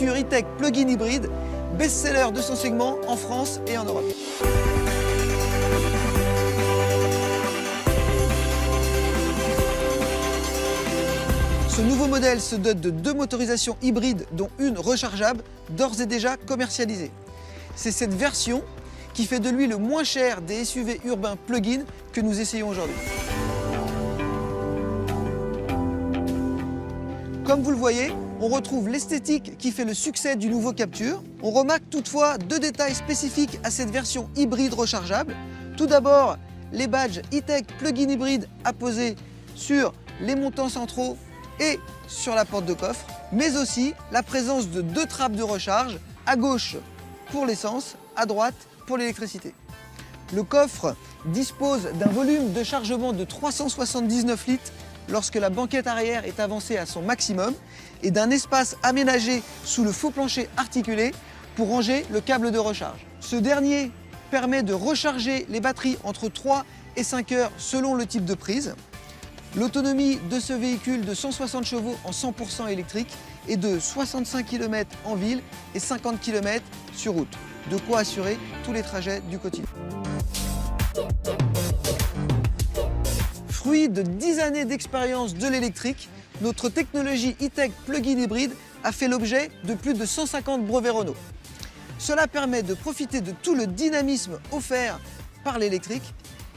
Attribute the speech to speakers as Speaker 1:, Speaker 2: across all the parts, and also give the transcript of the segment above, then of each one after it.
Speaker 1: Captur E-Tech plug-in hybride, best-seller de son segment en France et en Europe. Ce nouveau modèle se dote de 2 motorisations hybrides, dont une rechargeable, d'ores et déjà commercialisée. C'est cette version qui fait de lui le moins cher des SUV urbains plug-in que nous essayons aujourd'hui. Comme vous le voyez, on retrouve l'esthétique qui fait le succès du nouveau Captur. On remarque toutefois 2 détails spécifiques à cette version hybride rechargeable. Tout d'abord, les badges E-Tech plug-in hybride apposés sur les montants centraux et sur la porte de coffre, mais aussi la présence de 2 trappes de recharge, à gauche pour l'essence, à droite pour l'électricité. Le coffre dispose d'un volume de chargement de 379 litres lorsque la banquette arrière est avancée à son maximum et d'un espace aménagé sous le faux plancher articulé pour ranger le câble de recharge. Ce dernier permet de recharger les batteries entre 3 et 5 heures selon le type de prise. L'autonomie de ce véhicule de 160 chevaux en 100% électrique est de 65 km en ville et 50 km sur route. De quoi assurer tous les trajets du quotidien. Fruit de 10 années d'expérience de l'électrique, notre technologie E-Tech plug-in hybride a fait l'objet de plus de 150 brevets Renault. Cela permet de profiter de tout le dynamisme offert par l'électrique,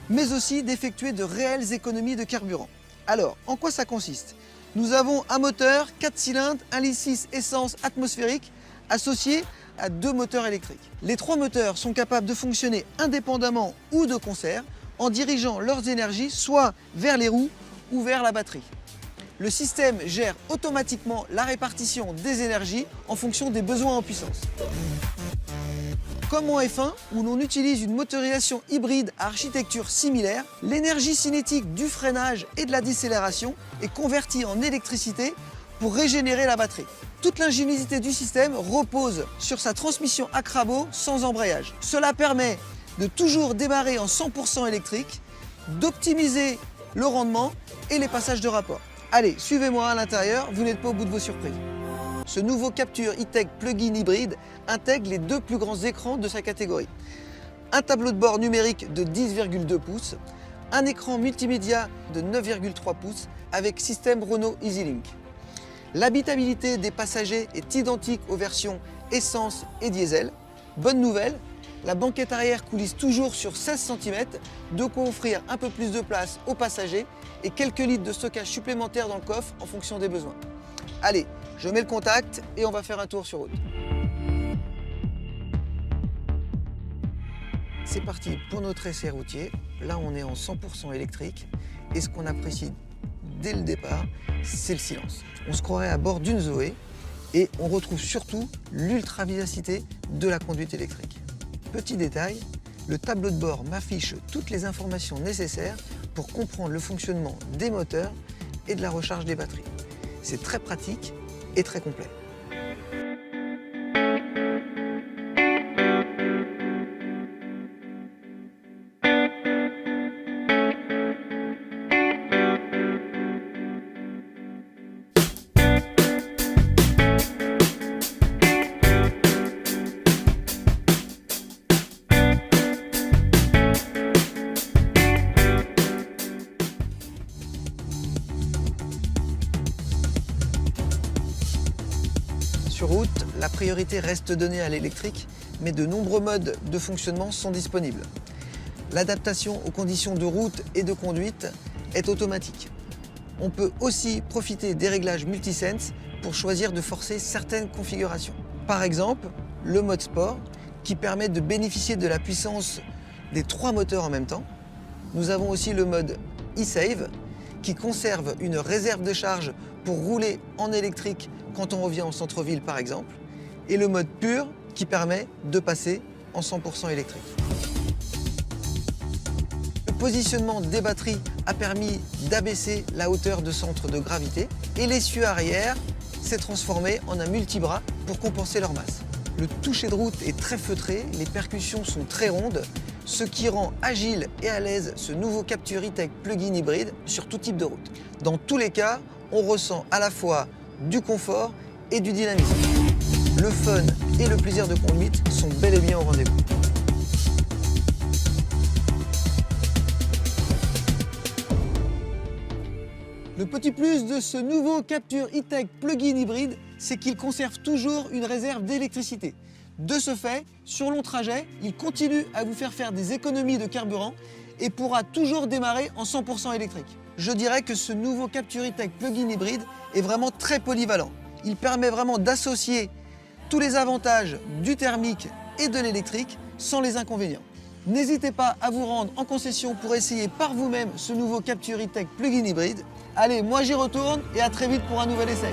Speaker 1: mais aussi d'effectuer de réelles économies de carburant. Alors, en quoi ça consiste? Nous avons un moteur 4 cylindres, 1,6 litre essence atmosphérique associé à 2 moteurs électriques. Les 3 moteurs sont capables de fonctionner indépendamment ou de concert en dirigeant leurs énergies soit vers les roues ou vers la batterie. Le système gère automatiquement la répartition des énergies en fonction des besoins en puissance. Comme en F1, où l'on utilise une motorisation hybride à architecture similaire, l'énergie cinétique du freinage et de la décélération est convertie en électricité pour régénérer la batterie. Toute l'ingéniosité du système repose sur sa transmission à crabot sans embrayage. Cela permet de toujours démarrer en 100% électrique, d'optimiser le rendement et les passages de rapport. Allez, suivez-moi à l'intérieur, vous n'êtes pas au bout de vos surprises. Ce nouveau Captur E-Tech plug-in hybride intègre les 2 plus grands écrans de sa catégorie. Un tableau de bord numérique de 10,2 pouces, un écran multimédia de 9,3 pouces avec système Renault EasyLink. L'habitabilité des passagers est identique aux versions essence et diesel. Bonne nouvelle, la banquette arrière coulisse toujours sur 16 cm, de quoi offrir un peu plus de place aux passagers et quelques litres de stockage supplémentaire dans le coffre en fonction des besoins. Allez, je mets le contact et on va faire un tour sur route. C'est parti pour notre essai routier. Là, on est en 100% électrique et ce qu'on apprécie dès le départ, c'est le silence. On se croirait à bord d'une Zoé et on retrouve surtout l'ultra-vivacité de la conduite électrique. Petit détail, le tableau de bord m'affiche toutes les informations nécessaires pour comprendre le fonctionnement des moteurs et de la recharge des batteries. C'est très pratique et très complet. Sur route, la priorité reste donnée à l'électrique, mais de nombreux modes de fonctionnement sont disponibles. L'adaptation aux conditions de route et de conduite est automatique. On peut aussi profiter des réglages multisense pour choisir de forcer certaines configurations. Par exemple, le mode sport qui permet de bénéficier de la puissance des 3 moteurs en même temps. Nous avons aussi le mode e-save qui conserve une réserve de charge pour rouler en électrique quand on revient en centre-ville par exemple, et le mode pur qui permet de passer en 100% électrique. Le positionnement des batteries a permis d'abaisser la hauteur de centre de gravité et l'essieu arrière s'est transformé en un multibras pour compenser leur masse. Le toucher de route est très feutré, les percussions sont très rondes, ce qui rend agile et à l'aise ce nouveau Captur E-Tech plug-in hybride sur tout type de route. Dans tous les cas, on ressent à la fois du confort et du dynamisme. le fun et le plaisir de conduite sont bel et bien au rendez-vous. Le petit plus de ce nouveau Captur E-Tech plug-in hybride, c'est qu'il conserve toujours une réserve d'électricité. De ce fait, sur long trajet, il continue à vous faire des économies de carburant et pourra toujours démarrer en 100% électrique. Je dirais que ce nouveau Captur E-Tech plug-in hybride est vraiment très polyvalent. Il permet vraiment d'associer tous les avantages du thermique et de l'électrique sans les inconvénients. N'hésitez pas à vous rendre en concession pour essayer par vous-même ce nouveau Captur E-Tech plug-in hybride. Allez, moi j'y retourne et à très vite pour un nouvel essai.